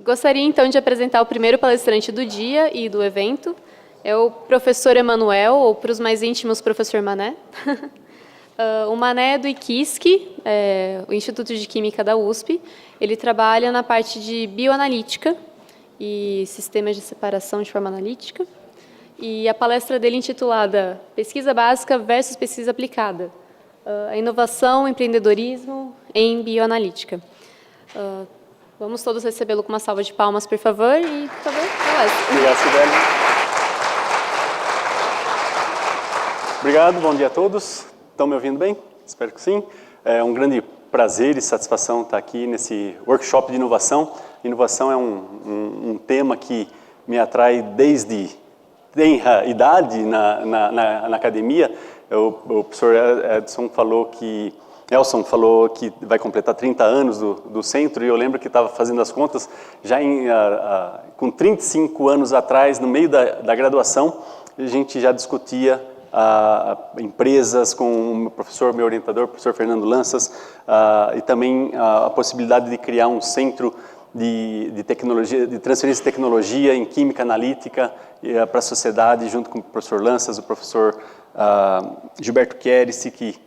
Gostaria, então, de apresentar o primeiro palestrante do dia e do evento. É o professor Emanuel, ou para os mais íntimos, professor Mané. O Mané é do IQISC, o Instituto de Química da USP. Ele trabalha na parte de bioanalítica e sistemas de separação de forma analítica. E a palestra dele é intitulada Pesquisa Básica versus Pesquisa Aplicada. A inovação, empreendedorismo em bioanalítica. Vamos todos recebê-lo com uma salva de palmas, por favor. E, por favor, palestra. Obrigado, Sibeli. Obrigado, bom dia a todos. Estão me ouvindo bem? Espero que sim. É um grande prazer e satisfação estar aqui nesse workshop de inovação. Inovação é um tema que me atrai desde a idade na academia. O professor Elson falou que vai completar 30 anos do centro, e eu lembro que estava fazendo as contas, já com 35 anos atrás, no meio da graduação, a gente já discutia empresas com o meu orientador, o professor Fernando Lanças, e também a possibilidade de criar um centro de tecnologia, de transferência de tecnologia em química analítica para a sociedade, junto com o professor Lanças, o professor Gilberto Chierici, que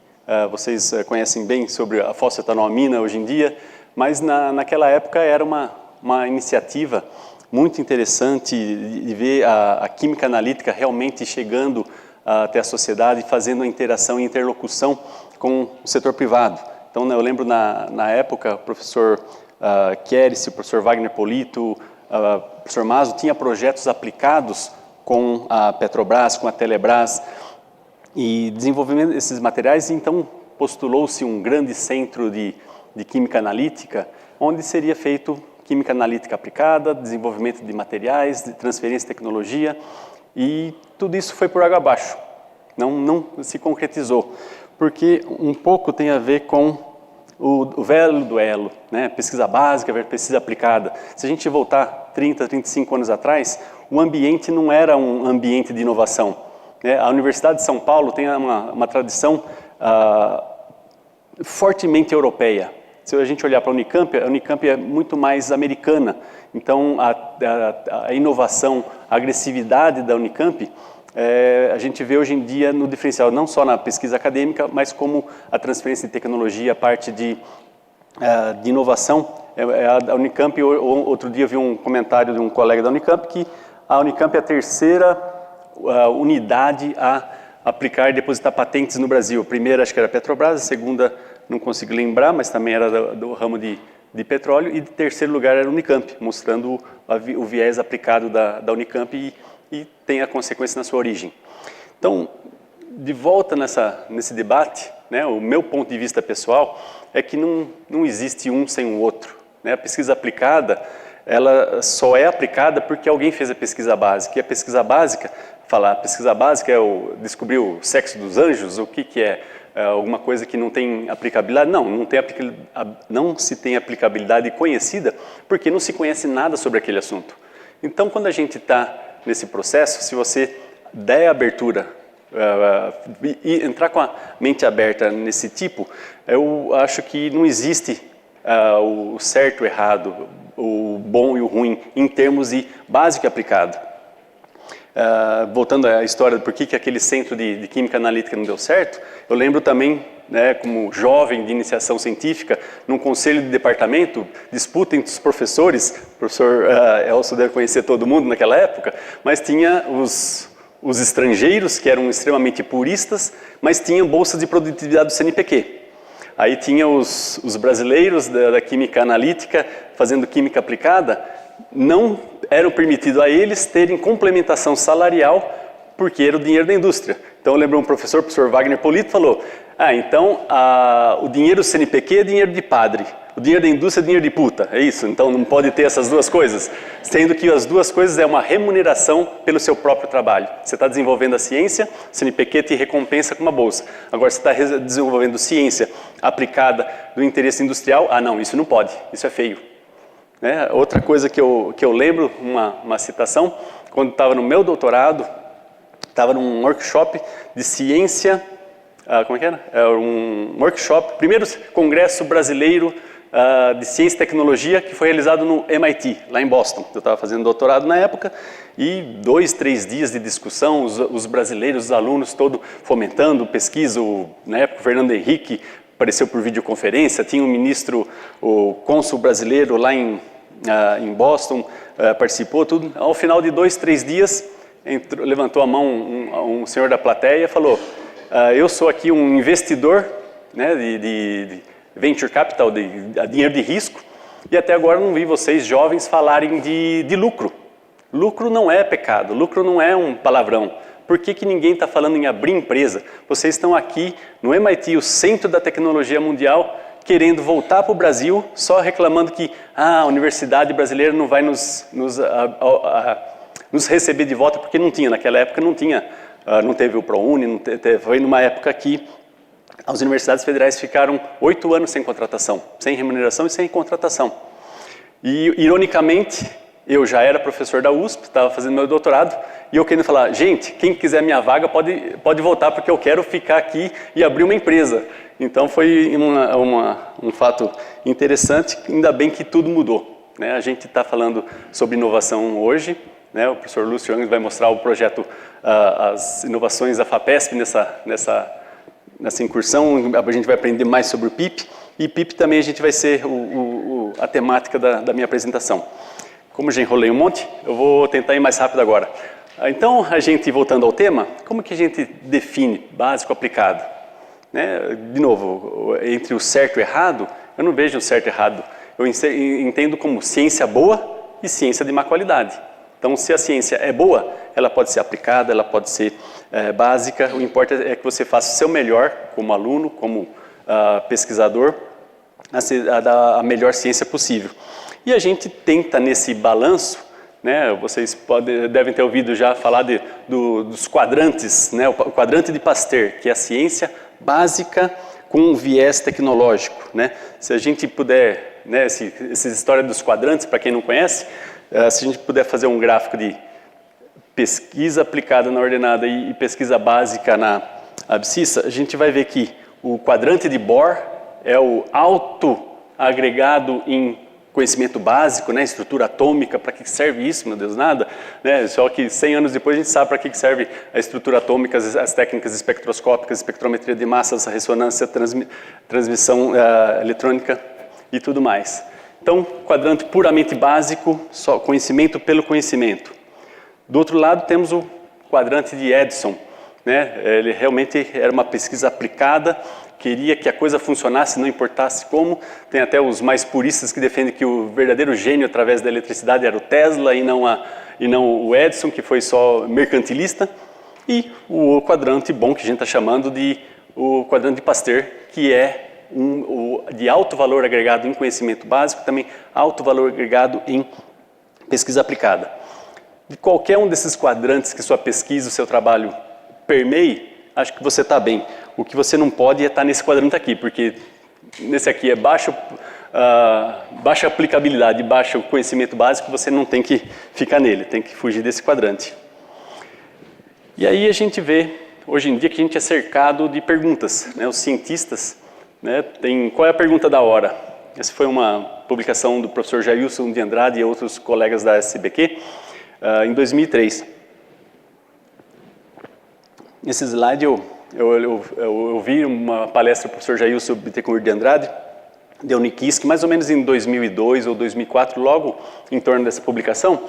vocês conhecem bem sobre a fosfetanoamina hoje em dia, mas naquela época era uma iniciativa muito interessante de ver a química analítica realmente chegando até a sociedade, fazendo a interação e interlocução com o setor privado. Então, eu lembro na época, o professor Chierici, o professor Wagner Polito, o professor Maso, tinha projetos aplicados com a Petrobras, com a Telebrás, e desenvolvimento desses materiais. Então postulou-se um grande centro de química analítica, onde seria feito química analítica aplicada, desenvolvimento de materiais, de transferência de tecnologia, e tudo isso foi por água abaixo, não se concretizou, porque um pouco tem a ver com o velho duelo, né? Pesquisa básica versus pesquisa aplicada. Se a gente voltar 30, 35 anos atrás, o ambiente não era um ambiente de inovação. A Universidade de São Paulo tem uma tradição fortemente europeia. Se a gente olhar para a Unicamp é muito mais americana. Então, a inovação, a agressividade da Unicamp, a gente vê hoje em dia no diferencial, não só na pesquisa acadêmica, mas como a transferência de tecnologia, a parte de inovação. A Unicamp, outro dia eu vi um comentário de um colega da Unicamp, que a Unicamp é a terceira unidade a aplicar e depositar patentes no Brasil. A primeira acho que era a Petrobras, a segunda não consigo lembrar, mas também era do ramo de petróleo, e em terceiro lugar era a Unicamp, mostrando o viés aplicado da Unicamp e tem a consequência na sua origem. Então, de volta nesse debate, né, o meu ponto de vista pessoal é que não existe um sem o outro, né? A pesquisa aplicada, ela só é aplicada porque alguém fez a pesquisa básica, e a pesquisa básica, a pesquisa básica é descobrir o sexo dos anjos, o que é alguma coisa que não tem aplicabilidade? Não se tem aplicabilidade conhecida porque não se conhece nada sobre aquele assunto. Então, quando a gente está nesse processo, se você der abertura e entrar com a mente aberta nesse tipo, eu acho que não existe o certo e o errado, o bom e o ruim, em termos de básico e aplicado. Voltando à história de por que aquele centro de química analítica não deu certo, eu lembro também, né, como jovem de iniciação científica, num conselho de departamento, disputa entre os professores, o professor Elson deve conhecer todo mundo naquela época, mas tinha os estrangeiros, que eram extremamente puristas, mas tinha bolsa de produtividade do CNPq. Aí tinha os brasileiros da química analítica fazendo química aplicada, não eram permitidos a eles terem complementação salarial porque era o dinheiro da indústria. Então eu lembro o professor Wagner Polito falou, então o dinheiro do CNPq é dinheiro de padre, o dinheiro da indústria é dinheiro de puta, é isso? Então não pode ter essas duas coisas, sendo que as duas coisas é uma remuneração pelo seu próprio trabalho. Você está desenvolvendo a ciência, o CNPq te recompensa com uma bolsa. Agora você está desenvolvendo ciência aplicada do interesse industrial, não, isso não pode, isso é feio. Outra coisa que eu lembro, uma citação, quando estava no meu doutorado, estava num workshop de ciência, como é que era? Um workshop, primeiro congresso brasileiro de Ciência e Tecnologia que foi realizado no MIT, lá em Boston. Eu estava fazendo doutorado na época e 2, 3 dias de discussão, os brasileiros, os alunos, todo fomentando pesquisa. Na época, o Fernando Henrique apareceu por videoconferência, tinha um ministro, o cônsul brasileiro lá em Boston, participou, tudo. Ao final de 2, 3 dias, levantou a mão um senhor da plateia e falou: eu sou aqui um investidor, né, de venture capital, de dinheiro de risco, e até agora não vi vocês jovens falarem de lucro. Lucro não é pecado, lucro não é um palavrão. Por que ninguém está falando em abrir empresa? Vocês estão aqui no MIT, o centro da tecnologia mundial, querendo voltar para o Brasil, só reclamando que a universidade brasileira não vai nos receber de volta, porque não tinha, naquela época não tinha, não teve o ProUni, foi numa época que as universidades federais ficaram 8 anos sem contratação, sem remuneração e sem contratação. E, ironicamente, eu já era professor da USP, estava fazendo meu doutorado, e eu querendo falar: gente, quem quiser minha vaga pode voltar, porque eu quero ficar aqui e abrir uma empresa. Então foi um fato interessante, ainda bem que tudo mudou, né? A gente está falando sobre inovação hoje, né? O professor Lúcio Angus vai mostrar o projeto, as inovações da FAPESP nessa incursão. A gente vai aprender mais sobre o PIP, e PIP também a gente vai ser a temática da minha apresentação. Como já enrolei um monte, eu vou tentar ir mais rápido agora. Então, voltando ao tema, como que a gente define básico aplicado? Né? De novo, entre o certo e o errado, eu não vejo o certo e errado. Eu entendo como ciência boa e ciência de má qualidade. Então, se a ciência é boa, ela pode ser aplicada, ela pode ser básica. O importante é que você faça o seu melhor como aluno, como pesquisador, a dar a melhor ciência possível. E a gente tenta nesse balanço, né? Vocês devem ter ouvido já falar dos quadrantes, né? O quadrante de Pasteur, que é a ciência básica com um viés tecnológico, né? Se a gente puder, né, essa história dos quadrantes, para quem não conhece, se a gente puder fazer um gráfico de pesquisa aplicada na ordenada e pesquisa básica na abscissa, a gente vai ver que o quadrante de Bohr é o alto agregado em conhecimento básico, né, estrutura atômica. Para que serve isso, meu Deus, nada, né? Só que 100 anos depois a gente sabe para que serve a estrutura atômica, as técnicas espectroscópicas, espectrometria de massas, ressonância, transmissão eletrônica e tudo mais. Então, quadrante puramente básico, só conhecimento pelo conhecimento. Do outro lado temos o quadrante de Edison, né? Ele realmente era uma pesquisa aplicada, queria que a coisa funcionasse, não importasse como. Tem até os mais puristas que defendem que o verdadeiro gênio através da eletricidade era o Tesla e não o Edison, que foi só mercantilista. E o quadrante bom, que a gente está chamando de o quadrante de Pasteur, que é de alto valor agregado em conhecimento básico, também alto valor agregado em pesquisa aplicada. De qualquer um desses quadrantes que sua pesquisa, o seu trabalho permeie, acho que você está bem. O que você não pode é estar nesse quadrante aqui, porque nesse aqui é baixa aplicabilidade, baixo conhecimento básico, você não tem que ficar nele, tem que fugir desse quadrante. E aí a gente vê, hoje em dia, que a gente é cercado de perguntas, né? Os cientistas, né, qual é a pergunta da hora? Essa foi uma publicação do professor Jailson de Andrade e outros colegas da SBQ, em 2003. Nesse slide eu vi uma palestra do professor Jailson Bittencourt de Andrade, de Unikis, mais ou menos em 2002 ou 2004, logo em torno dessa publicação.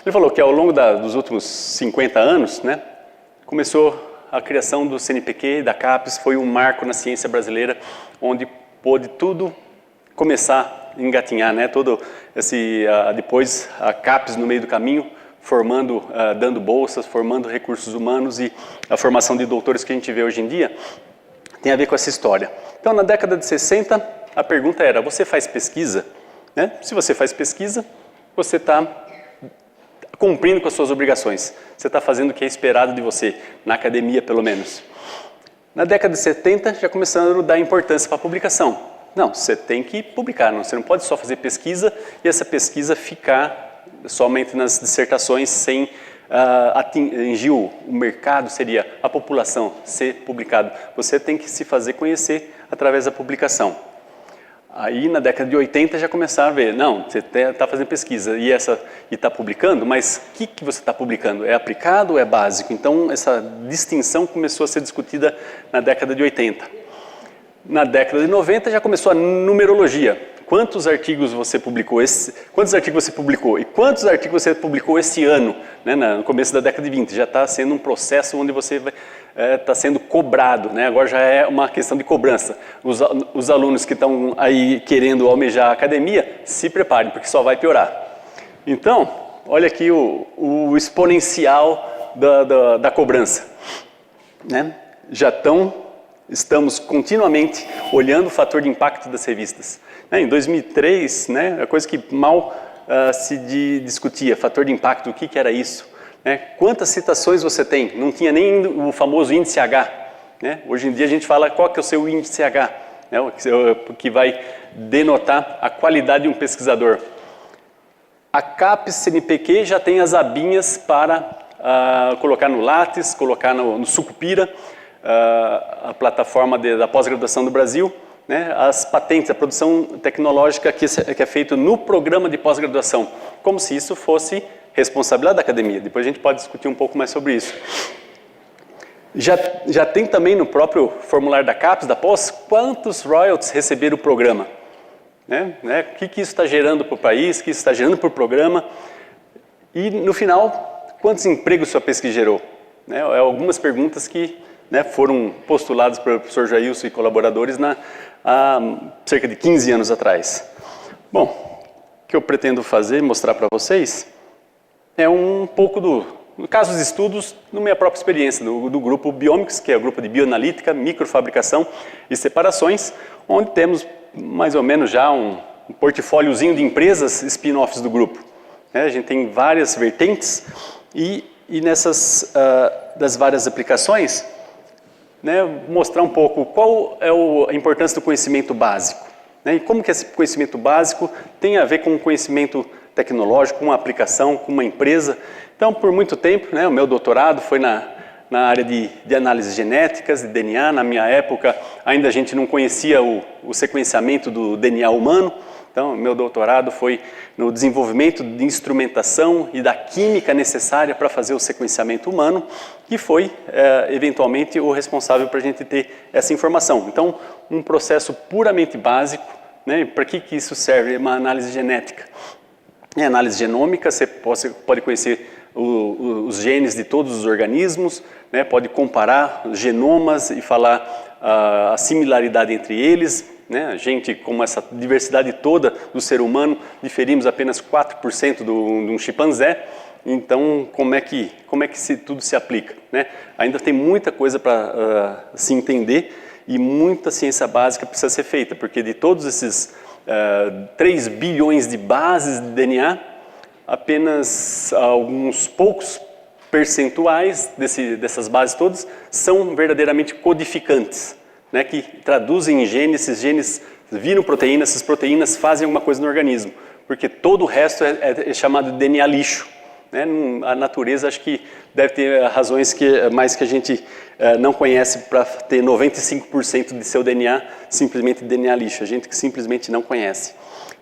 Ele falou que ao longo dos últimos 50 anos, né, começou a criação do CNPq, da CAPES, foi um marco na ciência brasileira, onde pôde tudo começar a engatinhar, né? Depois a CAPES no meio do caminho, formando, dando bolsas, formando recursos humanos, e a formação de doutores que a gente vê hoje em dia tem a ver com essa história. Então, na década de 60, a pergunta era: você faz pesquisa? Né? Se você faz pesquisa, você está cumprindo com as suas obrigações. Você está fazendo o que é esperado de você, na academia pelo menos. Na década de 70, já começaram a dar importância para a publicação. Não, você tem que publicar, você não pode só fazer pesquisa e essa pesquisa ficar somente nas dissertações sem atingir o mercado, seria a população, ser publicado. Você tem que se fazer conhecer através da publicação. Aí, na década de 80, já começaram a ver, não, você está fazendo pesquisa e está publicando, mas o que você está publicando? É aplicado ou é básico? Então, essa distinção começou a ser discutida na década de 80. Na década de 90, já começou a numerologia. Quantos artigos você publicou? Quantos artigos você publicou? E quantos artigos você publicou esse ano? Né, no começo da década de 20, já está sendo um processo onde você está sendo cobrado, né? Agora já é uma questão de cobrança. Os alunos que estão aí querendo almejar a academia, se preparem, porque só vai piorar. Então, olha aqui o exponencial da cobrança. Né? Estamos continuamente olhando o fator de impacto das revistas. Em 2003, né, a coisa que mal se discutia, fator de impacto, o que era isso? Né? Quantas citações você tem? Não tinha nem o famoso índice H. Né? Hoje em dia a gente fala qual que é o seu índice H, né, que vai denotar a qualidade de um pesquisador. A CAPES CNPq já tem as abinhas para colocar no Lattes, colocar no Sucupira, a plataforma da pós-graduação do Brasil, né, as patentes, a produção tecnológica que é feita no programa de pós-graduação, como se isso fosse responsabilidade da academia. Depois a gente pode discutir um pouco mais sobre isso. Já tem também no próprio formulário da CAPES, da pós, quantos royalties receberam o programa. O que isso está gerando para o país, o que isso está gerando para o programa. E, no final, quantos empregos sua pesquisa gerou? Algumas perguntas que foram postuladas pelo professor Jailson e colaboradores há cerca de 15 anos atrás. Bom, o que eu pretendo fazer, mostrar para vocês, é um pouco no caso dos estudos, na minha própria experiência, do grupo Biomics, que é o grupo de bioanalítica, microfabricação e separações, onde temos mais ou menos já um portfóliozinho de empresas spin-offs do grupo. A gente tem várias vertentes e nessas das várias aplicações, mostrar um pouco qual é a importância do conhecimento básico, e como que esse conhecimento básico tem a ver com o conhecimento tecnológico, com uma aplicação, com uma empresa. Então, por muito tempo, o meu doutorado foi na área de análises genéticas, de DNA. Na minha época, ainda a gente não conhecia o sequenciamento do DNA humano. Então, meu doutorado foi no desenvolvimento de instrumentação e da química necessária para fazer o sequenciamento humano, que foi, eventualmente, o responsável para a gente ter essa informação. Então, um processo puramente básico, para que isso serve? Uma análise genética. Em análise genômica, você pode conhecer os genes de todos os organismos, pode comparar genomas e falar a similaridade entre eles. A gente, como essa diversidade toda do ser humano, diferimos apenas 4% de um chimpanzé. Então, como é que tudo se aplica? Ainda tem muita coisa para se entender e muita ciência básica precisa ser feita, porque de todos esses 3 bilhões de bases de DNA, apenas alguns poucos percentuais dessas bases todas são verdadeiramente codificantes, que traduzem em genes, esses genes viram proteínas, essas proteínas fazem alguma coisa no organismo, porque todo o resto é chamado de DNA lixo. A natureza acho que deve ter razões que a gente não conhece para ter 95% de seu DNA simplesmente DNA lixo, a gente que simplesmente não conhece.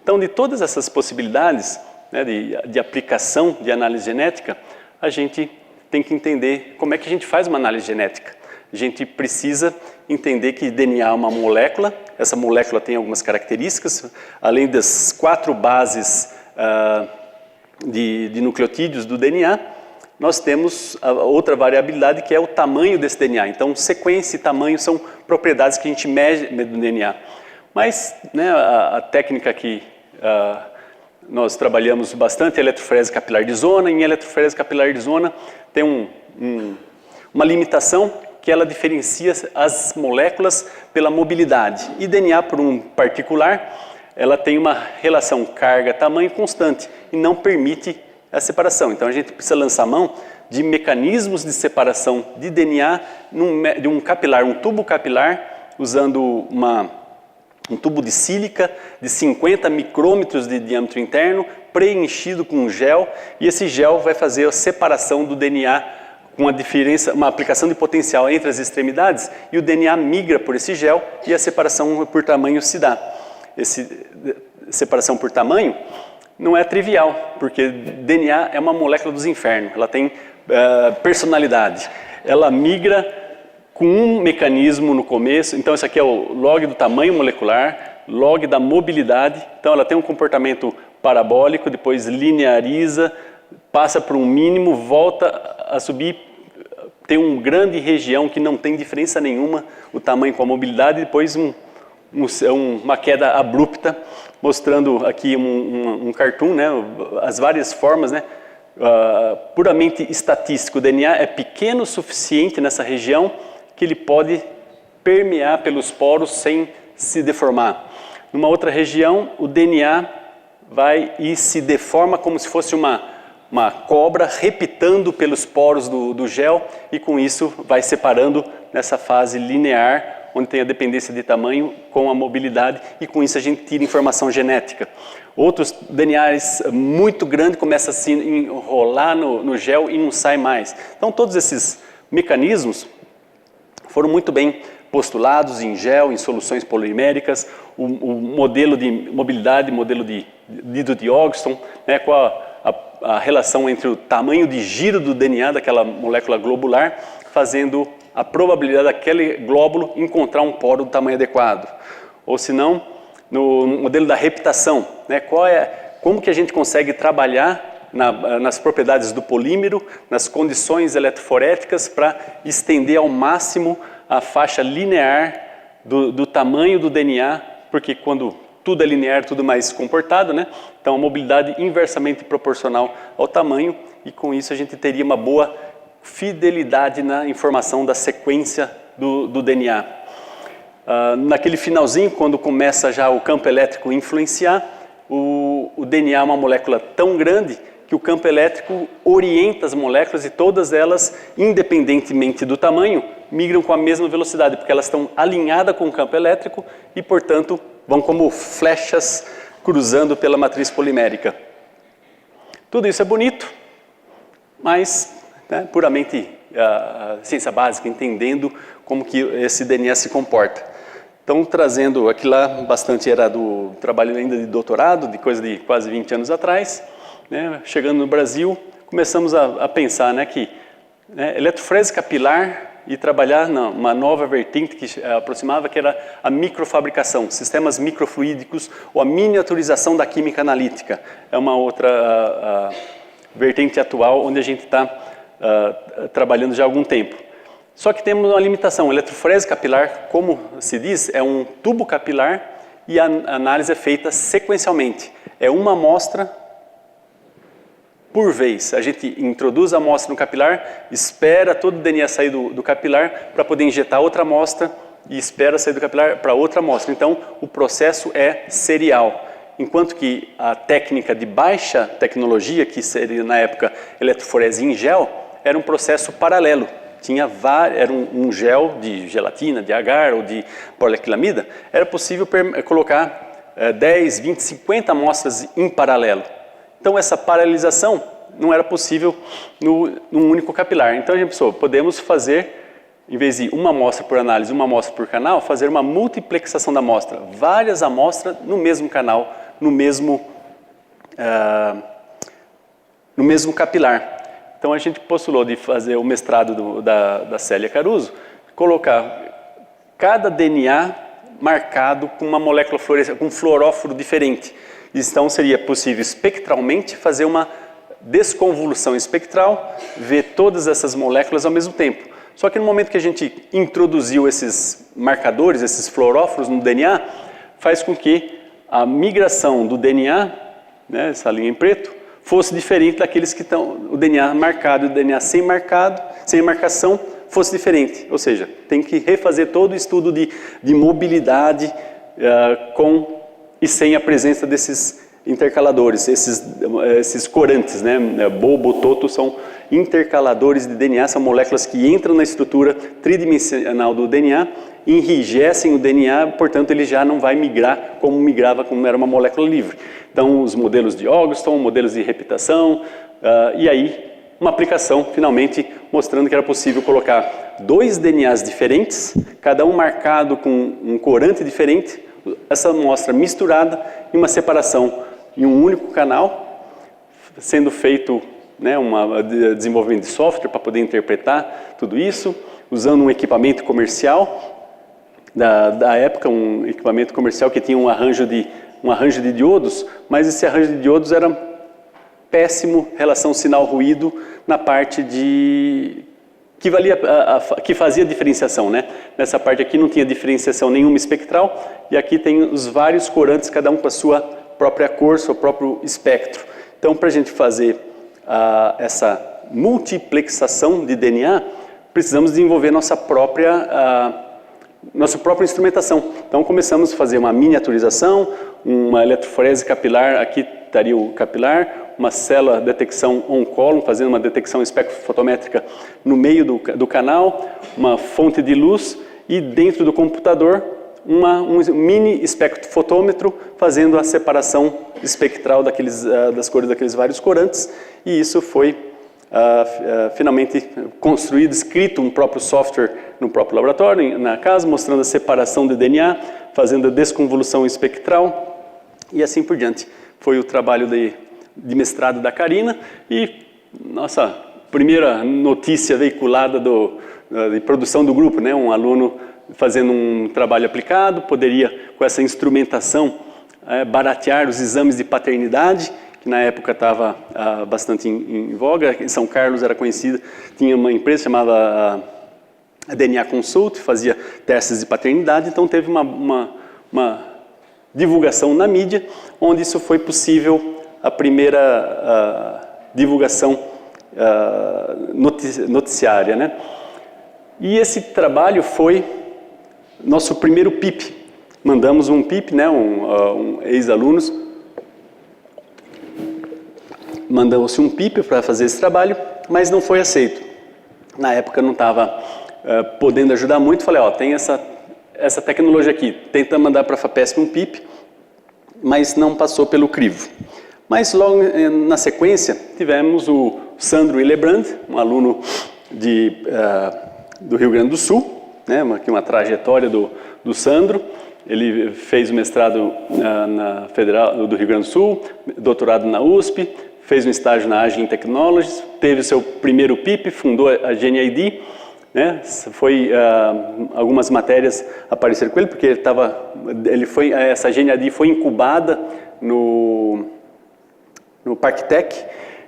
Então, de todas essas possibilidades de aplicação de análise genética, a gente tem que entender como é que a gente faz uma análise genética. A gente precisa entender que DNA é uma molécula, essa molécula tem algumas características, além das 4 bases de nucleotídeos do DNA, nós temos outra variabilidade que é o tamanho desse DNA. Então, sequência e tamanho são propriedades que a gente mede no DNA. Mas a técnica que nós trabalhamos bastante é a eletroforese capilar de zona. Em eletroforese capilar de zona tem uma limitação que ela diferencia as moléculas pela mobilidade. E DNA, por um particular, ela tem uma relação carga-tamanho constante e não permite a separação. Então, a gente precisa lançar mão de mecanismos de separação de DNA de um capilar, um tubo capilar, usando um tubo de sílica de 50 micrômetros de diâmetro interno, preenchido com gel, e esse gel vai fazer a separação do DNA com uma aplicação de potencial entre as extremidades, e o DNA migra por esse gel e a separação por tamanho se dá. separação por tamanho, não é trivial, porque DNA é uma molécula dos infernos, ela tem personalidade. Ela migra com um mecanismo no começo, então isso aqui é o log do tamanho molecular, log da mobilidade, então ela tem um comportamento parabólico, depois lineariza, passa por um mínimo, volta a subir, tem uma grande região que não tem diferença nenhuma, o tamanho com a mobilidade, e depois uma queda abrupta, mostrando aqui um cartoon, né, as várias formas, né, puramente estatístico. O DNA é pequeno o suficiente nessa região que ele pode permear pelos poros sem se deformar. Numa outra região, o DNA vai e se deforma como se fosse uma cobra repitando pelos poros do gel, e com isso vai separando nessa fase linear, onde tem a dependência de tamanho com a mobilidade, e com isso a gente tira informação genética. Outros DNAs muito grandes começam a se enrolar no gel e não sai mais. Então todos esses mecanismos foram muito bem postulados em gel, em soluções poliméricas, o modelo de mobilidade, modelo de Ogston, né, com a relação entre o tamanho de giro do DNA daquela molécula globular, fazendo a probabilidade daquele glóbulo encontrar um poro do tamanho adequado. Ou se não, no modelo da reptação, né, como que a gente consegue trabalhar nas propriedades do polímero, nas condições eletroforéticas, para estender ao máximo a faixa linear do tamanho do DNA, porque quando tudo é linear, tudo mais comportado, né? Então a mobilidade inversamente proporcional ao tamanho, e com isso a gente teria uma boa fidelidade na informação da sequência do DNA. Naquele finalzinho, quando começa já o campo elétrico influenciar, o DNA é uma molécula tão grande que o campo elétrico orienta as moléculas, e todas elas, independentemente do tamanho, migram com a mesma velocidade, porque elas estão alinhadas com o campo elétrico e, portanto, vão como flechas cruzando pela matriz polimérica. Tudo isso é bonito, mas puramente ciência básica, entendendo como que esse DNA se comporta. Então, trazendo aqui lá, bastante era do trabalho ainda de doutorado, de coisa de quase 20 anos atrás, né, chegando no Brasil, começamos a pensar, né, que eletroforese capilar e trabalhar numa nova vertente que aproximava, que era a microfabricação, sistemas microfluídicos, ou a miniaturização da química analítica. É uma outra vertente atual onde a gente está trabalhando já há algum tempo. Só que temos uma limitação. A eletroforese capilar, como se diz, é um tubo capilar, e a análise é feita sequencialmente. É uma amostra por vez. A gente introduz a amostra no capilar, espera todo o DNA sair do capilar para poder injetar outra amostra, e espera sair do capilar para outra amostra. Então, o processo é serial. Enquanto que a técnica de baixa tecnologia, que seria na época eletroforese em gel, era um processo paralelo. Era um gel de gelatina, de agar ou de poliaquilamida, era possível colocar 10, 20, 50 amostras em paralelo. Então essa paralelização não era possível num único capilar. Então a gente pensou, podemos fazer, em vez de uma amostra por análise, uma amostra por canal, fazer uma multiplexação da amostra, várias amostras no mesmo canal, no mesmo capilar. Então a gente postulou de fazer o mestrado da Célia Caruso, colocar cada DNA marcado com uma molécula fluorescente, com um fluoróforo diferente. Então seria possível espectralmente fazer uma desconvolução espectral, ver todas essas moléculas ao mesmo tempo. Só que no momento que a gente introduziu esses marcadores, esses fluoróforos no DNA, faz com que a migração do DNA, né, essa linha em preto, fosse diferente daqueles que estão, o DNA marcado e o DNA sem marcação, fosse diferente. Ou seja, tem que refazer todo o estudo de mobilidade com e sem a presença desses intercaladores, esses corantes, né? Bobo, toto, são intercaladores de DNA, são moléculas que entram na estrutura tridimensional do DNA, enrijecem o DNA, portanto ele já não vai migrar como migrava quando era uma molécula livre. Então os modelos de Ogston, modelos de reptação, e aí uma aplicação finalmente mostrando que era possível colocar 2 DNAs diferentes, cada um marcado com um corante diferente, essa amostra misturada em uma separação em um único canal, sendo feito, né, desenvolvimento de software para poder interpretar tudo isso, usando um equipamento comercial da época, um equipamento comercial que tinha um arranjo de diodos, mas esse arranjo de diodos era péssimo, relação sinal-ruído na parte que fazia diferenciação, né? Nessa parte aqui não tinha diferenciação nenhuma espectral, e aqui tem os vários corantes, cada um com a sua própria cor, seu próprio espectro. Então, para a gente fazer essa multiplexação de DNA, precisamos desenvolver nossa própria instrumentação. Então, começamos a fazer uma miniaturização, uma eletroforese capilar, aqui estaria o capilar, uma célula de detecção on-column, fazendo uma detecção espectrofotométrica no meio do canal, uma fonte de luz e dentro do computador um mini espectrofotômetro fazendo a separação espectral das cores daqueles vários corantes, e isso foi finalmente construído, escrito um próprio software no próprio laboratório, na casa, mostrando a separação de DNA, fazendo a desconvolução espectral e assim por diante. Foi o trabalho de mestrado da Karina e nossa primeira notícia veiculada de produção do grupo, né? Um aluno fazendo um trabalho aplicado, poderia, com essa instrumentação, baratear os exames de paternidade, que na época estava bastante em voga. Em São Carlos era conhecida, tinha uma empresa chamada DNA Consult, fazia testes de paternidade, então teve uma divulgação na mídia, onde isso foi possível, a primeira divulgação noticiária, né? E esse trabalho foi nosso primeiro PIP. Mandamos um PIP, né? Ex-alunos, mandou-se um PIP para fazer esse trabalho, mas não foi aceito. Na época não estava podendo ajudar muito, falei, tem essa tecnologia aqui, tenta mandar para a FAPESP um PIP, mas não passou pelo crivo. Mas logo na sequência tivemos o Sandro Hillebrand, um aluno do Rio Grande do Sul, né, uma trajetória do Sandro. Ele fez o mestrado na Federal do Rio Grande do Sul, doutorado na USP, fez um estágio na Agile Technologies, teve o seu primeiro PIP, fundou a GNID, né? Algumas matérias apareceram com ele, porque essa GNID foi incubada no ParkTech,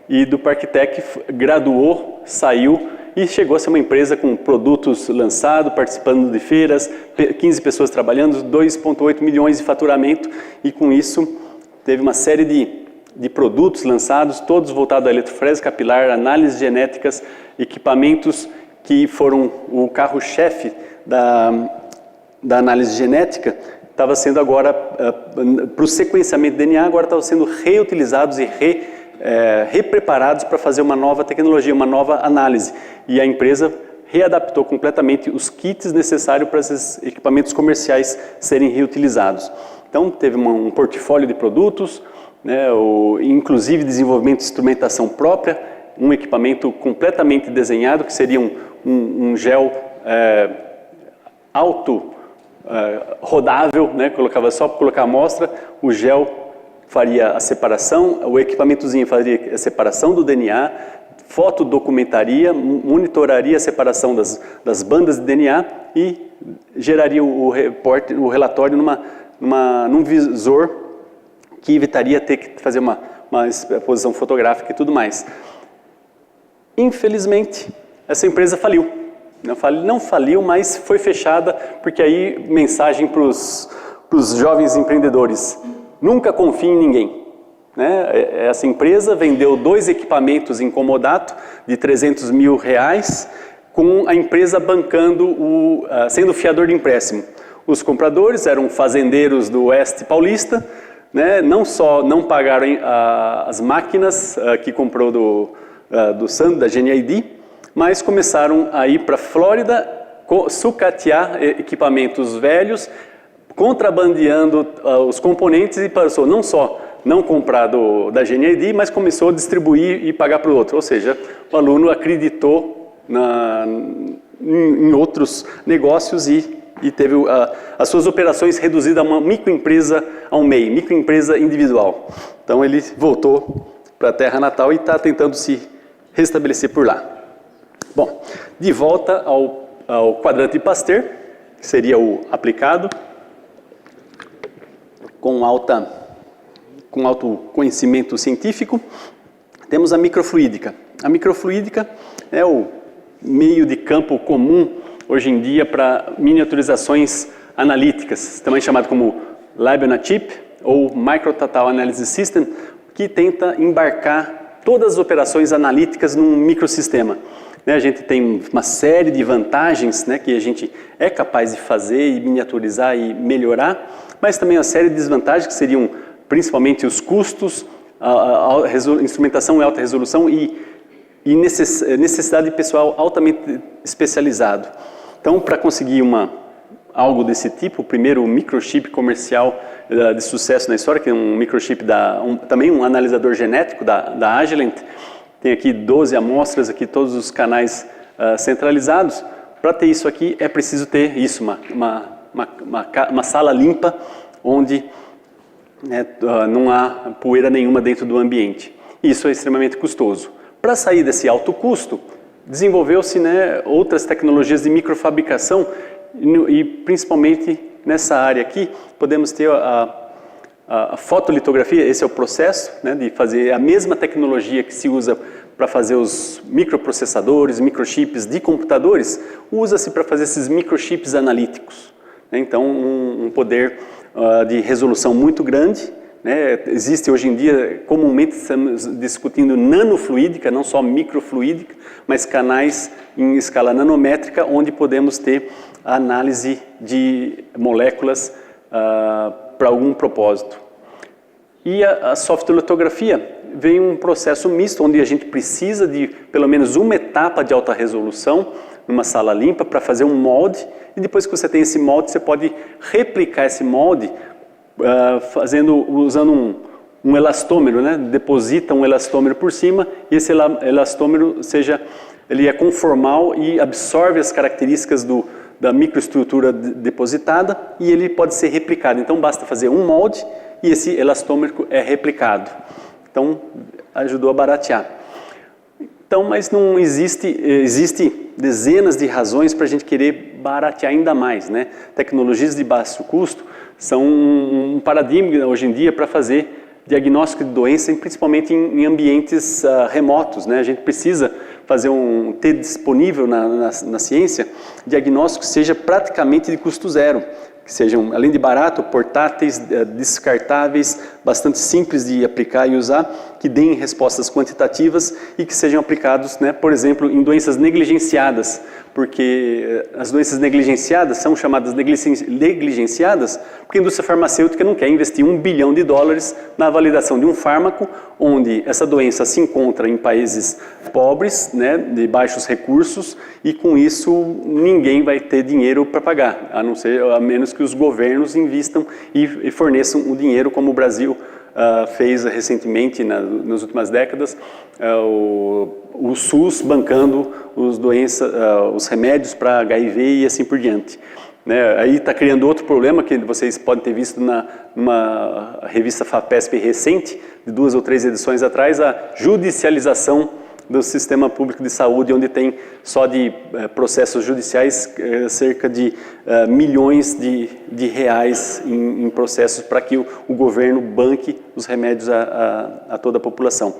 e do ParkTech graduou, saiu e chegou a ser uma empresa com produtos lançados, participando de feiras, 15 pessoas trabalhando, 2,8 milhões de faturamento, e com isso teve uma série de produtos lançados, todos voltados à eletroforese capilar, análises genéticas, equipamentos que foram o carro-chefe da análise genética, estava sendo agora, para o sequenciamento de DNA, agora estavam sendo reutilizados e repreparados para fazer uma nova tecnologia, uma nova análise. E a empresa readaptou completamente os kits necessários para esses equipamentos comerciais serem reutilizados. Então, teve um portfólio de produtos, né, inclusive desenvolvimento de instrumentação própria, um equipamento completamente desenhado, que seria um gel rodável, né? Só para colocar a amostra, o gel faria a separação, o equipamentozinho faria a separação do DNA, fotodocumentaria, monitoraria a separação das bandas de DNA e geraria o relatório num visor que evitaria ter que fazer uma exposição fotográfica e tudo mais. Infelizmente, essa empresa faliu. Não faliu, mas foi fechada, porque aí, mensagem para os jovens empreendedores: nunca confie em ninguém. Né? Essa empresa vendeu 2 equipamentos em comodato de R$300 mil, com a empresa bancando, sendo fiador de empréstimo. Os compradores eram fazendeiros do Oeste Paulista, né? Não só não pagaram as máquinas que comprou do Sandro, da GNID, mas começaram a ir para a Flórida, sucatear equipamentos velhos, contrabandeando os componentes, e passou não só não comprar da GNID, mas começou a distribuir e pagar para o outro. Ou seja, o aluno acreditou em outros negócios e e teve as suas operações reduzidas a uma microempresa, a um MEI, microempresa individual. Então ele voltou para a terra natal e está tentando se restabelecer por lá. Bom, de volta ao quadrante de Pasteur, que seria o aplicado, com alto conhecimento científico, temos a microfluídica. A microfluídica é o meio de campo comum hoje em dia para miniaturizações analíticas, também chamado como Lab on a Chip ou Micro Total Analysis System, que tenta embarcar todas as operações analíticas num microsistema. A gente tem uma série de vantagens, né, que a gente é capaz de fazer e miniaturizar e melhorar, mas também uma série de desvantagens que seriam principalmente os custos, a instrumentação em alta resolução e necessidade de pessoal altamente especializado. Então, para conseguir algo desse tipo, o primeiro microchip comercial de sucesso na história, que é um microchip também um analisador genético da Agilent, tem aqui 12 amostras, aqui todos os canais centralizados. Para ter isso aqui é preciso ter isso, uma sala limpa onde não há poeira nenhuma dentro do ambiente. Isso é extremamente custoso. Para sair desse alto custo, desenvolveu-se, né, outras tecnologias de microfabricação e principalmente nessa área aqui podemos ter a fotolitografia. Esse é o processo, né, de fazer a mesma tecnologia que se usa para fazer os microprocessadores, microchips de computadores, usa-se para fazer esses microchips analíticos. Então, um poder de resolução muito grande. Né? Existe hoje em dia, comumente estamos discutindo nanofluídica, não só microfluídica, mas canais em escala nanométrica, onde podemos ter a análise de moléculas para algum propósito. E a softlitografia vem um processo misto, onde a gente precisa de pelo menos uma etapa de alta resolução, numa sala limpa, para fazer um molde, e depois que você tem esse molde, você pode replicar esse molde usando um elastômero, né? Deposita um elastômero por cima e esse elastômero ele é conformal e absorve as características da microestrutura depositada e ele pode ser replicado. Então basta fazer um molde e esse elastômero é replicado. Então ajudou a baratear. Então, mas não existe dezenas de razões para a gente querer baratear ainda mais, né? Tecnologias de baixo custo são um paradigma hoje em dia para fazer diagnóstico de doença, principalmente em ambientes remotos, né? A gente precisa ter disponível na ciência diagnóstico que seja praticamente de custo zero, que sejam, além de barato, portáteis, descartáveis, bastante simples de aplicar e usar, que deem respostas quantitativas e que sejam aplicados, né, por exemplo, em doenças negligenciadas, porque as doenças negligenciadas são chamadas negligenciadas porque a indústria farmacêutica não quer investir $1 bilhão na validação de um fármaco onde essa doença se encontra em países pobres, né, de baixos recursos, e com isso ninguém vai ter dinheiro para pagar, a menos que os governos invistam e forneçam o dinheiro, como o Brasil fez recentemente, nas últimas décadas, o SUS bancando os remédios para HIV e assim por diante. Né? Aí está criando outro problema que vocês podem ter visto numa revista FAPESP recente, de 2 ou 3 edições atrás, a judicialização do sistema público de saúde, onde tem só de processos judiciais cerca de milhões de reais em processos para que o governo banque os remédios a toda a população.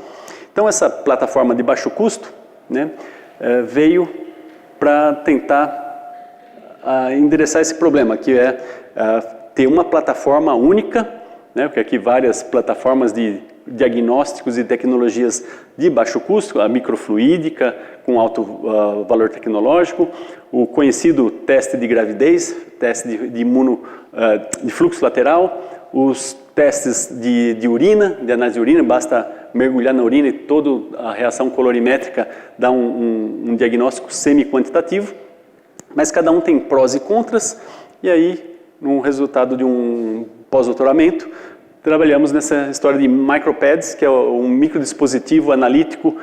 Então essa plataforma de baixo custo, né, veio para tentar endereçar esse problema, que é ter uma plataforma única, né, porque aqui várias plataformas de diagnósticos e tecnologias de baixo custo, a microfluídica com alto valor tecnológico, o conhecido teste de gravidez, teste de fluxo lateral, os testes de urina, de análise de urina, basta mergulhar na urina e toda a reação colorimétrica dá um diagnóstico semi-quantitativo, mas cada um tem prós e contras, e aí, no resultado de um pós-doutoramento, trabalhamos nessa história de micropads, que é um microdispositivo analítico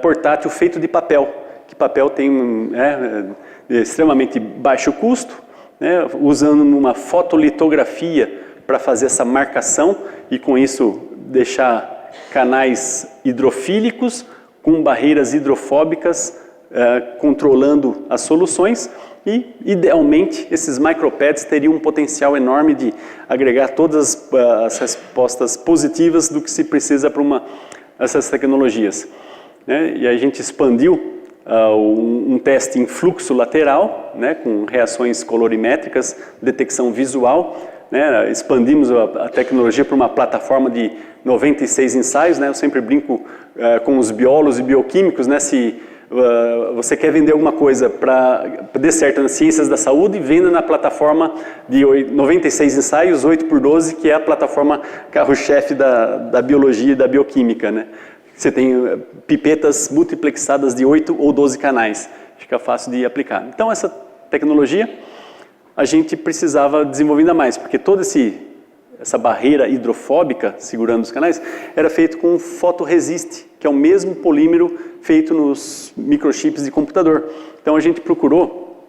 portátil feito de papel, que papel tem extremamente baixo custo, né, usando uma fotolitografia para fazer essa marcação e com isso deixar canais hidrofílicos com barreiras hidrofóbicas controlando as soluções e, idealmente, esses micropads teriam um potencial enorme de agregar todas as respostas positivas do que se precisa para essas tecnologias. Né? E a gente expandiu um teste em fluxo lateral, né, com reações colorimétricas, detecção visual, né, expandimos a tecnologia para uma plataforma de 96 ensaios, né, eu sempre brinco com os biólogos e bioquímicos, né, se você quer vender alguma coisa para dar certo nas ciências da saúde, venda na plataforma de 96 ensaios, 8x12, que é a plataforma carro-chefe da biologia e da bioquímica, né. Você tem pipetas multiplexadas de 8 ou 12 canais, fica fácil de aplicar. Então essa tecnologia a gente precisava desenvolver ainda mais, porque toda essa barreira hidrofóbica segurando os canais era feito com fotoresist, que é o mesmo polímero feito nos microchips de computador. Então a gente procurou,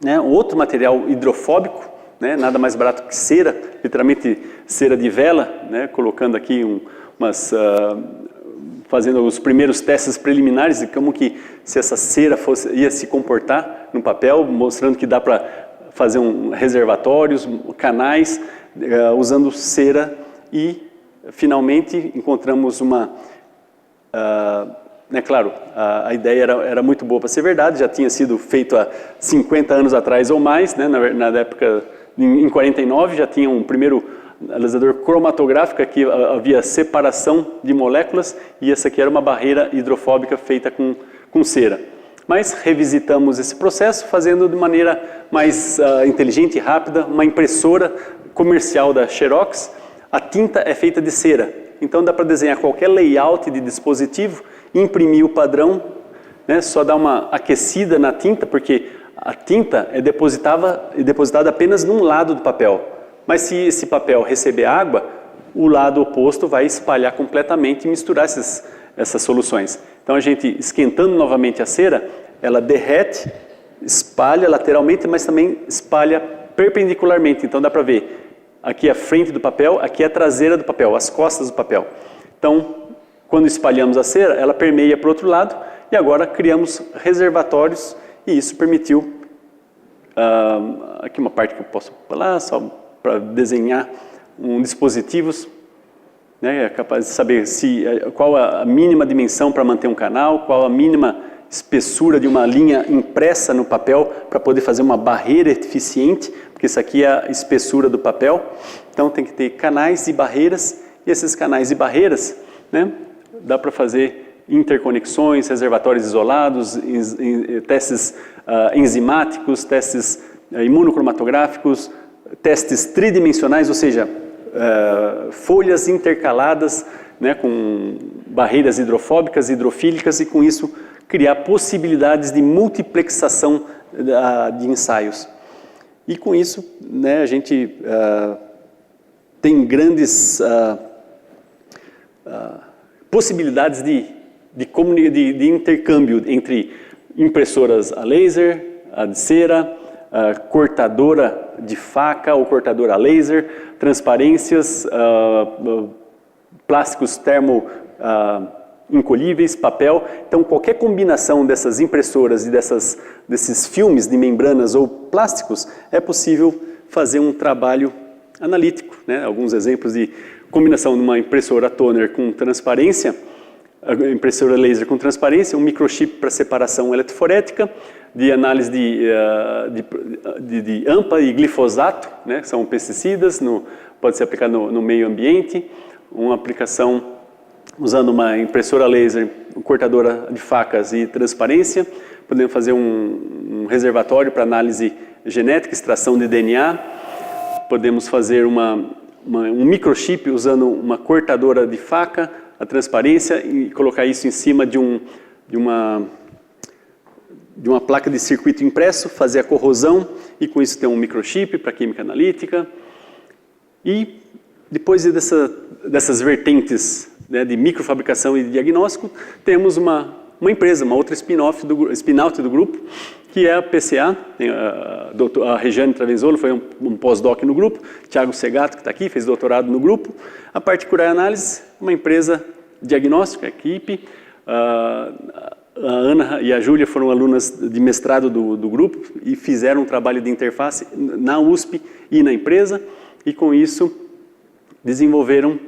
né, outro material hidrofóbico, né, nada mais barato que cera, literalmente cera de vela, né, colocando aqui fazendo os primeiros testes preliminares de como que se essa cera ia se comportar no papel, mostrando que dá para fazer reservatórios, canais, usando cera e finalmente encontramos claro, a ideia era muito boa para ser verdade, já tinha sido feito há 50 anos atrás ou mais, né, na época, em 49, já tinha um primeiro analisador cromatográfico, que havia separação de moléculas e essa aqui era uma barreira hidrofóbica feita com cera. Mas revisitamos esse processo fazendo de maneira mais inteligente e rápida, uma impressora comercial da Xerox. A tinta é feita de cera, então dá para desenhar qualquer layout de dispositivo, imprimir o padrão, né, só dar uma aquecida na tinta, porque a tinta é depositada apenas num lado do papel. Mas se esse papel receber água, o lado oposto vai espalhar completamente e misturar essas soluções. Então a gente, esquentando novamente a cera, ela derrete, espalha lateralmente, mas também espalha perpendicularmente. Então dá para ver, aqui é a frente do papel, aqui é a traseira do papel, as costas do papel. Então, quando espalhamos a cera, ela permeia para o outro lado e agora criamos reservatórios e isso permitiu, aqui uma parte que eu posso falar, só para desenhar dispositivos, né, é capaz de saber qual a mínima dimensão para manter um canal, qual a mínima espessura de uma linha impressa no papel para poder fazer uma barreira eficiente, porque isso aqui é a espessura do papel. Então tem que ter canais e barreiras, e esses canais e barreiras, né, dá para fazer interconexões, reservatórios isolados, testes enzimáticos, testes imunocromatográficos, testes tridimensionais, ou seja, folhas intercaladas, né, com barreiras hidrofóbicas, hidrofílicas, e com isso criar possibilidades de multiplexação de ensaios. E com isso, né, a gente tem grandes possibilidades de intercâmbio entre impressoras a laser, a de cera, cortadora de faca ou cortadora a laser, transparências, plásticos encolhíveis, papel. Então, qualquer combinação dessas impressoras e desses filmes de membranas ou plásticos, é possível fazer um trabalho analítico, né? Alguns exemplos de combinação de uma impressora toner com transparência, impressora laser com transparência, um microchip para separação eletroforética, de análise de AMPA e glifosato, né? São pesticidas, pode ser aplicado no meio ambiente, uma aplicação usando uma impressora laser, cortadora de facas e transparência. Podemos fazer um reservatório para análise genética, extração de DNA. Podemos fazer um microchip usando uma cortadora de faca, a transparência, e colocar isso em cima de uma placa de circuito impresso, fazer a corrosão e com isso ter um microchip para química analítica. E depois dessas vertentes, né, de microfabricação e de diagnóstico, temos uma empresa, uma outra spin-out do grupo, que é a PCA, a Regiane Travenzolo foi um pós-doc no grupo, Thiago Segato, que está aqui, fez doutorado no grupo. A Particular Análise, uma empresa diagnóstica, equipe. A Ana e a Júlia foram alunas de mestrado do grupo e fizeram um trabalho de interface na USP e na empresa, e com isso desenvolveram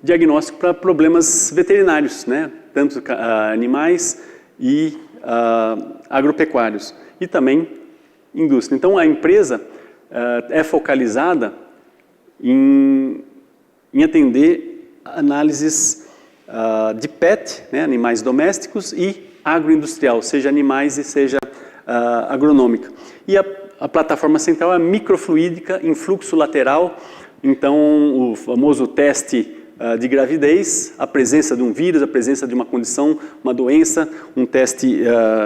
diagnóstico para problemas veterinários, né? Tanto animais e agropecuários, e também indústria. Então, a empresa é focalizada em atender análises de PET, né, animais domésticos, e agroindustrial, seja animais e seja agronômica. E a plataforma central é microfluídica em fluxo lateral, então o famoso teste de gravidez, a presença de um vírus, a presença de uma condição, uma doença, um teste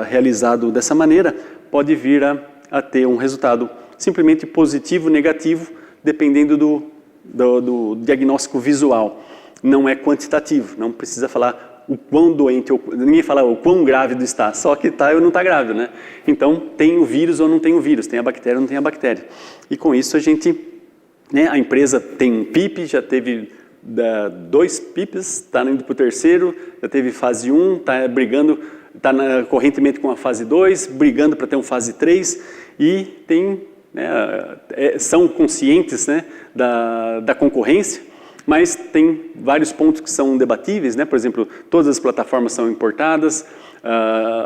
realizado dessa maneira, pode vir a ter um resultado simplesmente positivo, negativo, dependendo do diagnóstico visual. Não é quantitativo, não precisa falar o quão doente, ninguém fala o quão grávido está, só que está ou não está grávido, né? Então, tem o vírus ou não tem o vírus, tem a bactéria ou não tem a bactéria. E com isso a gente, né, a empresa tem um PIP, já teve 2 PIPs, está indo para o 3º, já teve fase 1, está brigando, está correntemente com a fase 2, brigando para ter uma fase 3, e tem, né, são conscientes, né, da concorrência, mas tem vários pontos que são debatíveis, né? Por exemplo, todas as plataformas são importadas,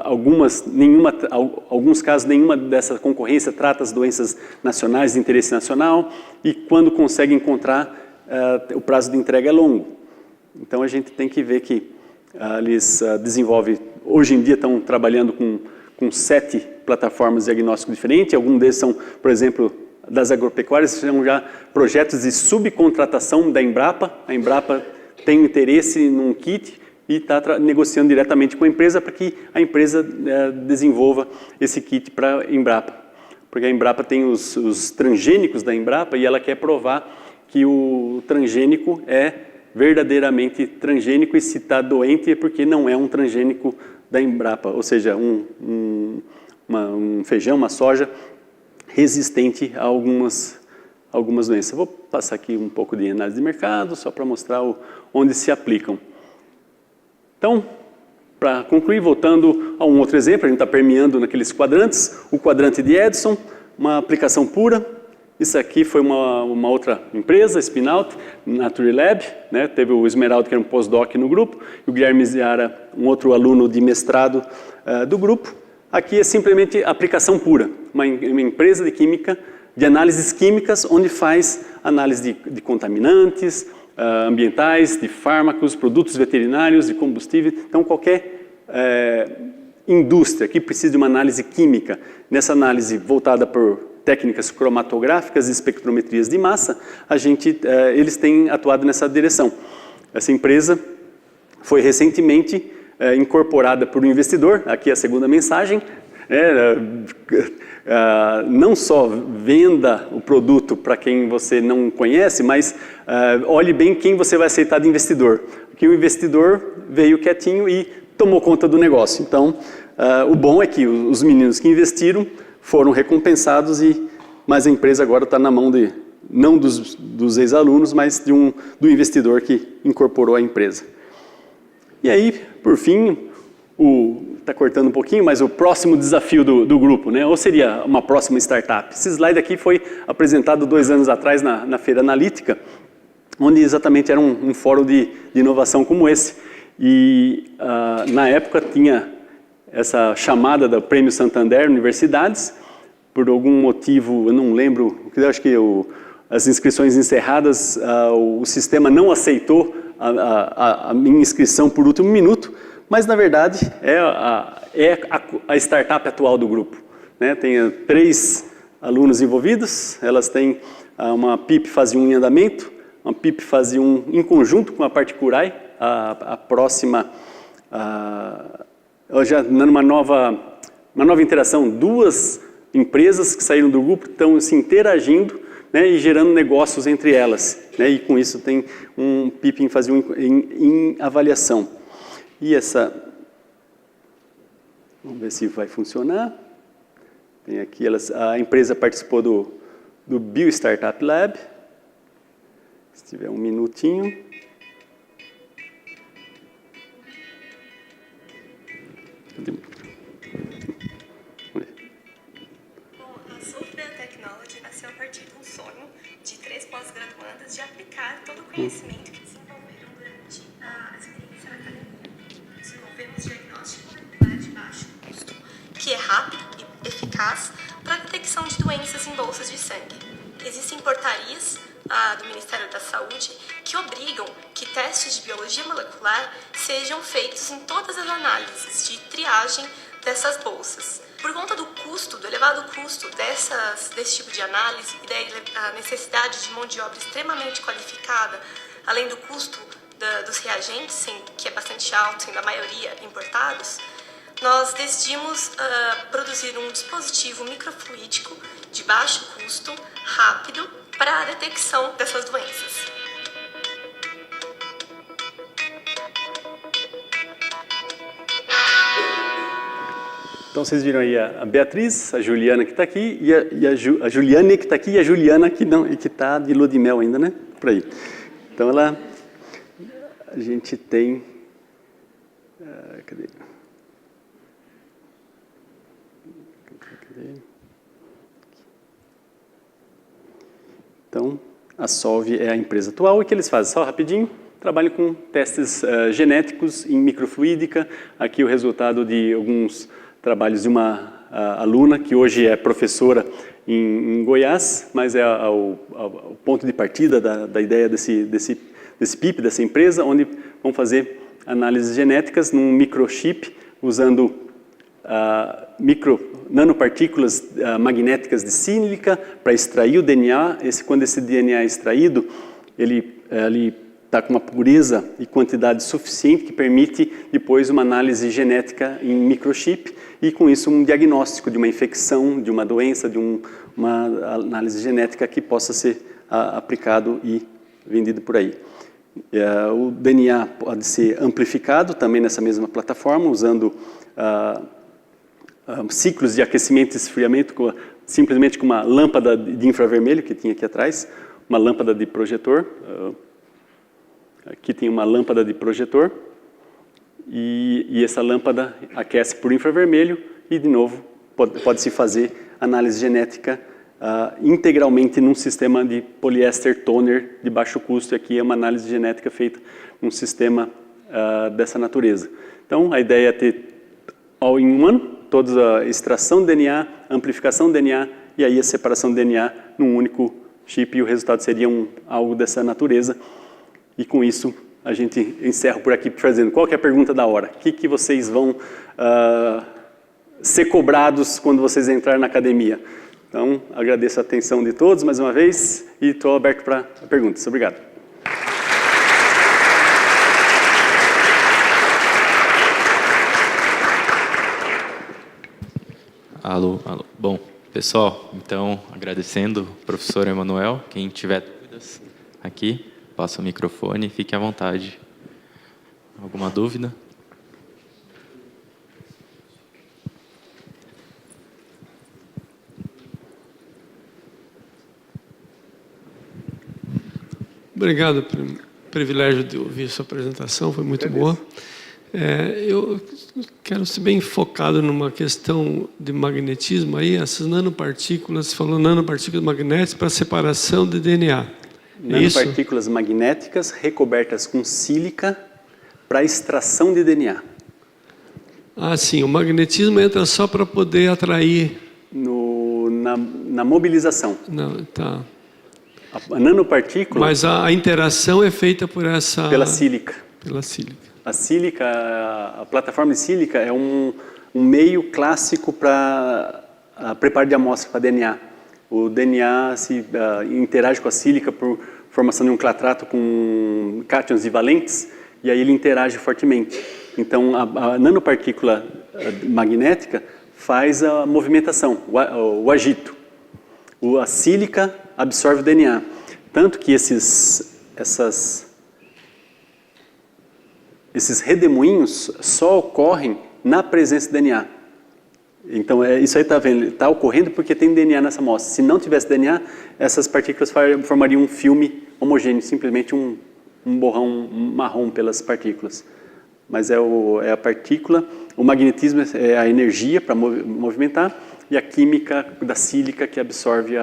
alguns casos nenhuma dessa concorrência trata as doenças nacionais de interesse nacional, e quando consegue encontrar, o prazo de entrega é longo. Então a gente tem que ver que eles desenvolvem, hoje em dia estão trabalhando com 7 plataformas de diagnóstico diferentes, alguns deles são, por exemplo, das agropecuárias, são já projetos de subcontratação da Embrapa. A Embrapa tem interesse num kit e está negociando diretamente com a empresa para que a empresa desenvolva esse kit para a Embrapa. Porque a Embrapa tem os transgênicos da Embrapa e ela quer provar que o transgênico é verdadeiramente transgênico, e se está doente é porque não é um transgênico da Embrapa, ou seja, um feijão, uma soja resistente a algumas doenças. Vou passar aqui um pouco de análise de mercado, só para mostrar onde se aplicam. Então, para concluir, voltando a um outro exemplo, a gente está permeando naqueles quadrantes, o quadrante de Edison, uma aplicação pura. Isso aqui foi uma outra empresa, Spinout, Naturilab, né? Teve o Esmeraldo, que era um pós-doc no grupo, e o Guilherme Ziara, um outro aluno de mestrado do grupo. Aqui é simplesmente aplicação pura, uma empresa de química, de análises químicas, onde faz análise de contaminantes ambientais, de fármacos, produtos veterinários, de combustível. Então, qualquer indústria que precise de uma análise química, nessa análise voltada por técnicas cromatográficas e espectrometrias de massa, eles têm atuado nessa direção. Essa empresa foi recentemente incorporada por um investidor, aqui é a segunda mensagem, não só venda o produto para quem você não conhece, mas olhe bem quem você vai aceitar de investidor. Porque o investidor veio quietinho e tomou conta do negócio. Então, o bom é que os meninos que investiram foram recompensados, mas a empresa agora está na mão não dos ex-alunos, mas do investidor que incorporou a empresa. E aí, por fim, está cortando um pouquinho, mas o próximo desafio do grupo, né? Ou seria uma próxima startup. Esse slide aqui foi apresentado 2 anos atrás na Feira Analítica, onde exatamente era um fórum de inovação como esse. E na época tinha essa chamada do Prêmio Santander Universidades. Por algum motivo, eu não lembro, eu acho que as inscrições encerradas, o sistema não aceitou a minha inscrição por último minuto, mas na verdade é a startup atual do grupo, né? Tem 3 alunos envolvidos, elas têm uma PIP fase 1 em andamento, uma PIP fase 1 em conjunto com a Particurai, a próxima, já dando uma nova interação, 2 empresas que saíram do grupo estão se interagindo, né, e gerando negócios entre elas, né, e com isso tem um PIP em fase 1 em avaliação. E vamos ver se vai funcionar. Tem aqui, a empresa participou do Bio Startup Lab. Se tiver um minutinho. A Soft Biotechnology nasceu a partir de um sonho de 3 pós-graduandas de aplicar todo o conhecimento que desenvolveram durante a experiência na academia. Desenvolvemos diagnóstico molecular de baixo custo, que é rápido e eficaz para a detecção de doenças em bolsas de sangue. Existem portarias do Ministério da Saúde que obrigam que testes de biologia molecular sejam feitos em todas as análises de triagem dessas bolsas. Por conta do elevado custo desse tipo de análise e da necessidade de mão de obra extremamente qualificada, além do custo dos reagentes, que é bastante alto, sendo a maioria importados, nós decidimos produzir um dispositivo microfluídico de baixo custo, rápido, para a detecção dessas doenças. Então vocês viram aí a Beatriz, a Juliana que está aqui, a Juliane que está aqui e a Juliana que está de lua de mel ainda, né? Por aí. Então a gente tem... cadê? Então, a Solve é a empresa atual e o que eles fazem? Só rapidinho, trabalham com testes genéticos em microfluídica. Aqui o resultado de alguns trabalhos de uma aluna que hoje é professora em Goiás, mas é o ponto de partida da ideia desse PIP, dessa empresa, onde vão fazer análises genéticas num microchip usando nanopartículas magnéticas de sílica para extrair o DNA. Quando esse DNA é extraído, ele está com uma pureza e quantidade suficiente que permite depois uma análise genética em microchip e com isso um diagnóstico de uma infecção, de uma doença, de uma análise genética que possa ser aplicado e vendido por aí. O DNA pode ser amplificado também nessa mesma plataforma, usando ciclos de aquecimento e esfriamento, simplesmente com uma lâmpada de infravermelho que tinha aqui atrás, uma lâmpada de projetor. Aqui tem uma lâmpada de projetor e essa lâmpada aquece por infravermelho e, de novo, pode-se fazer análise genética integralmente num sistema de poliéster toner de baixo custo. E aqui é uma análise genética feita num sistema dessa natureza. Então, a ideia é ter all-in-one, toda a extração de DNA, amplificação de DNA e aí a separação de DNA num único chip e o resultado seria algo dessa natureza. E com isso a gente encerra por aqui fazendo qual que é a pergunta da hora. O que vocês vão ser cobrados quando vocês entrarem na academia? Então, agradeço a atenção de todos mais uma vez e estou aberto para perguntas. Obrigado. Alô. Bom, pessoal, então, agradecendo o professor Emanuel. Quem tiver dúvidas aqui, passa o microfone e fique à vontade. Alguma dúvida? Obrigado pelo privilégio de ouvir sua apresentação, foi muito boa. Eu quero ser bem focado numa questão de magnetismo aí, essas nanopartículas, falou nanopartículas magnéticas para separação de DNA. Nanopartículas magnéticas recobertas com sílica para extração de DNA. Ah, sim, o magnetismo entra só para poder atrair... Na mobilização. Não, tá. A nanopartícula... Mas a interação é feita por essa... Pela sílica. Pela sílica. A sílica, a plataforma de sílica é um meio clássico para preparo de amostra para DNA. O DNA interage com a sílica por formação de um clatrato com cátions divalentes e aí ele interage fortemente. Então, a nanopartícula magnética faz a movimentação, o agito. A sílica absorve o DNA. Tanto que esses redemoinhos só ocorrem na presença de DNA. Então, isso aí está ocorrendo porque tem DNA nessa amostra. Se não tivesse DNA, essas partículas formariam um filme homogêneo, simplesmente um borrão marrom pelas partículas. Mas é a partícula, o magnetismo é a energia para movimentar, e a química da sílica que absorve,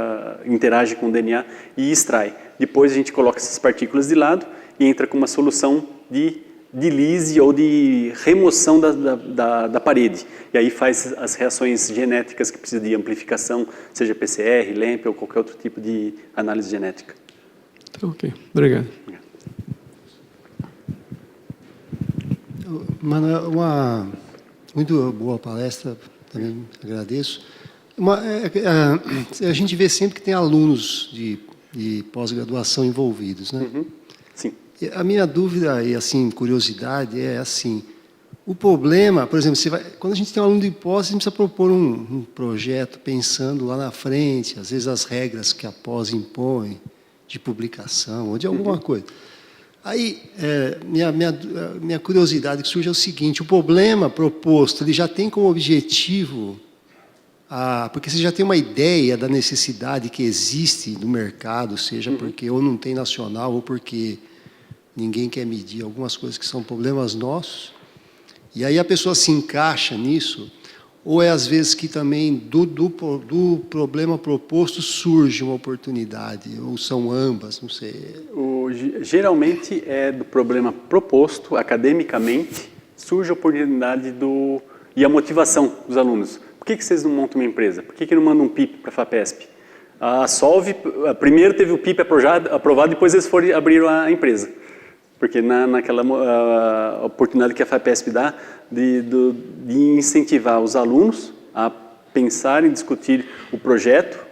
interage com o DNA e extrai. Depois a gente coloca essas partículas de lado e entra com uma solução de lise ou de remoção da parede. E aí faz as reações genéticas que precisam de amplificação, seja PCR, LEMP ou qualquer outro tipo de análise genética. Tá, ok. Obrigado. Manuel, uma muito boa palestra, também agradeço. A gente vê sempre que tem alunos de pós-graduação envolvidos, né? Uhum. Sim. A minha dúvida e assim curiosidade é assim: o problema, por exemplo, quando a gente tem um aluno de pós, a gente precisa propor um projeto pensando lá na frente, às vezes as regras que a pós impõe de publicação ou de alguma coisa. Aí, minha curiosidade que surge é o seguinte: o problema proposto, ele já tem como objetivo, porque você já tem uma ideia da necessidade que existe no mercado, seja porque ou não tem nacional ou porque ninguém quer medir algumas coisas que são problemas nossos, e aí a pessoa se encaixa nisso, ou é às vezes que também do problema proposto surge uma oportunidade, ou são ambas, não sei. Geralmente é do problema proposto academicamente, surge a oportunidade e a motivação dos alunos. Por que vocês não montam uma empresa? Por que não mandam um PIP para a FAPESP? A Solve, primeiro teve o PIP aprovado, depois eles abriram a empresa. Porque naquela oportunidade que a FAPESP dá de incentivar os alunos a pensar e discutir o projeto,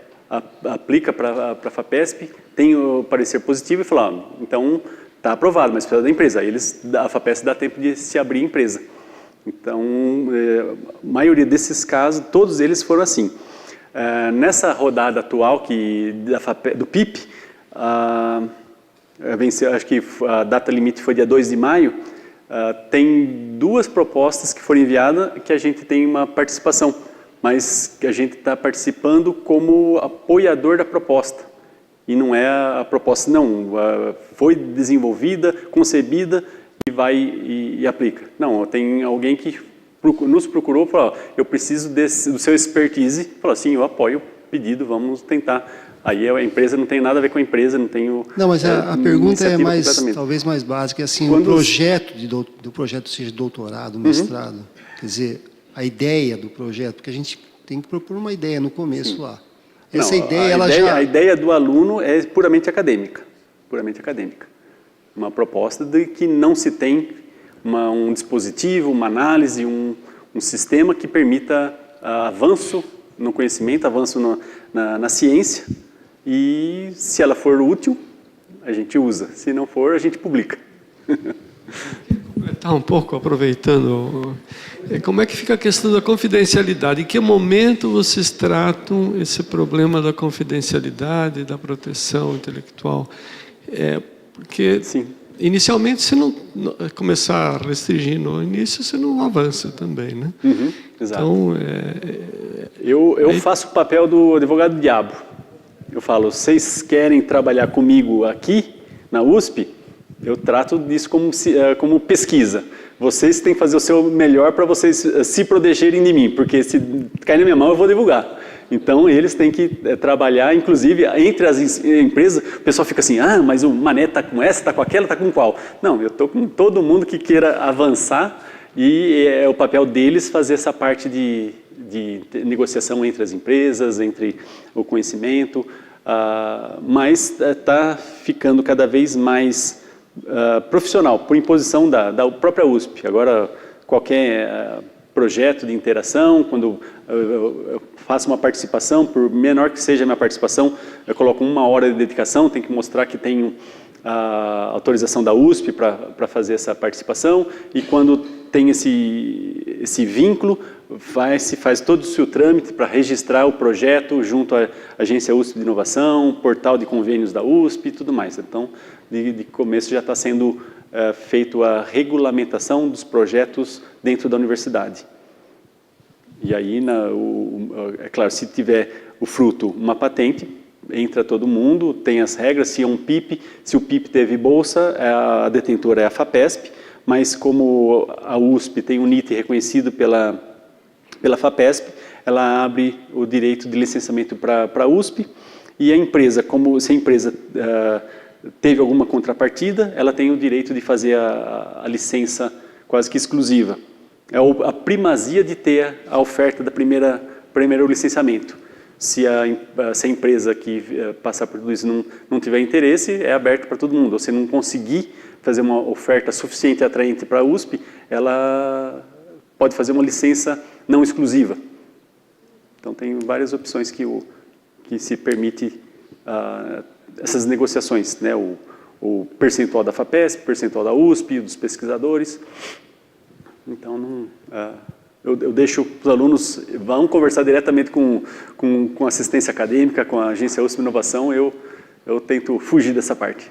aplica para a FAPESP, tem o parecer positivo e fala, então está aprovado, mas precisa da empresa. Aí a FAPESP dá tempo de se abrir a empresa. Então, a maioria desses casos, todos eles foram assim. Nessa rodada atual do PIP, acho que a data limite foi dia 2 de maio, tem 2 propostas que foram enviadas que a gente tem uma participação, mas que a gente está participando como apoiador da proposta. E não é a proposta, não. Foi desenvolvida, concebida e vai e aplica. Não, tem alguém que nos procurou e falou, eu preciso do seu expertise. Falou assim, eu apoio o pedido, vamos tentar. Aí a empresa não tem nada a ver com a empresa, não tenho... Não, mas a pergunta é talvez mais básica, assim, o projeto do projeto seja doutorado, mestrado, quer dizer, a ideia do projeto, porque a gente tem que propor uma ideia no começo lá. Essa ideia, a ideia do aluno é puramente acadêmica, uma proposta de que não se tem um dispositivo, uma análise, um sistema que permita avanço no conhecimento, avanço na ciência, e se ela for útil, a gente usa, se não for, a gente publica. Completar um pouco, aproveitando, como é que fica a questão da confidencialidade? Em que momento vocês tratam esse problema da confidencialidade, da proteção intelectual? Porque Sim. Inicialmente, se não começar a restringir no início, você não avança também, né? Exato. Então, eu faço o papel do advogado do diabo. Eu falo, vocês querem trabalhar comigo aqui, na USP? Eu trato disso como pesquisa. Vocês têm que fazer o seu melhor para vocês se protegerem de mim, porque se cair na minha mão, eu vou divulgar. Então, eles têm que trabalhar, inclusive, entre as empresas, o pessoal fica assim, mas o Mané está com essa, está com aquela, está com qual? Não, eu estou com todo mundo que queira avançar e é o papel deles fazer essa parte de negociação entre as empresas, entre o conhecimento, mas está ficando cada vez mais profissional, por imposição da própria USP. Agora, qualquer projeto de interação, quando eu faço uma participação, por menor que seja a minha participação, eu coloco 1 hora de dedicação, tem que mostrar que tenho a autorização da USP para fazer essa participação, e quando tem esse vínculo, se faz todo o seu trâmite para registrar o projeto junto à Agência USP de Inovação, portal de convênios da USP e tudo mais. Então, de começo já está sendo feito a regulamentação dos projetos dentro da universidade. E aí, é claro, se tiver o fruto uma patente, entra todo mundo, tem as regras, se é um PIP, se o PIP teve bolsa, a detentora é a FAPESP, mas como a USP tem um NIT reconhecido pela FAPESP, ela abre o direito de licenciamento para a USP, e a empresa, se a empresa teve alguma contrapartida, ela tem o direito de fazer a licença quase que exclusiva. É a primazia de ter a oferta da primeiro licenciamento. Se a empresa que passar por tudo isso não tiver interesse, é aberto para todo mundo. Ou se não conseguir fazer uma oferta suficiente e atraente para a USP, ela pode fazer uma licença não exclusiva. Então, tem várias opções que se permite essas negociações, né? O percentual da FAPESP, o percentual da USP, dos pesquisadores. Então, eu deixo os alunos, vão conversar diretamente com assistência acadêmica, com a agência USP Inovação, eu tento fugir dessa parte.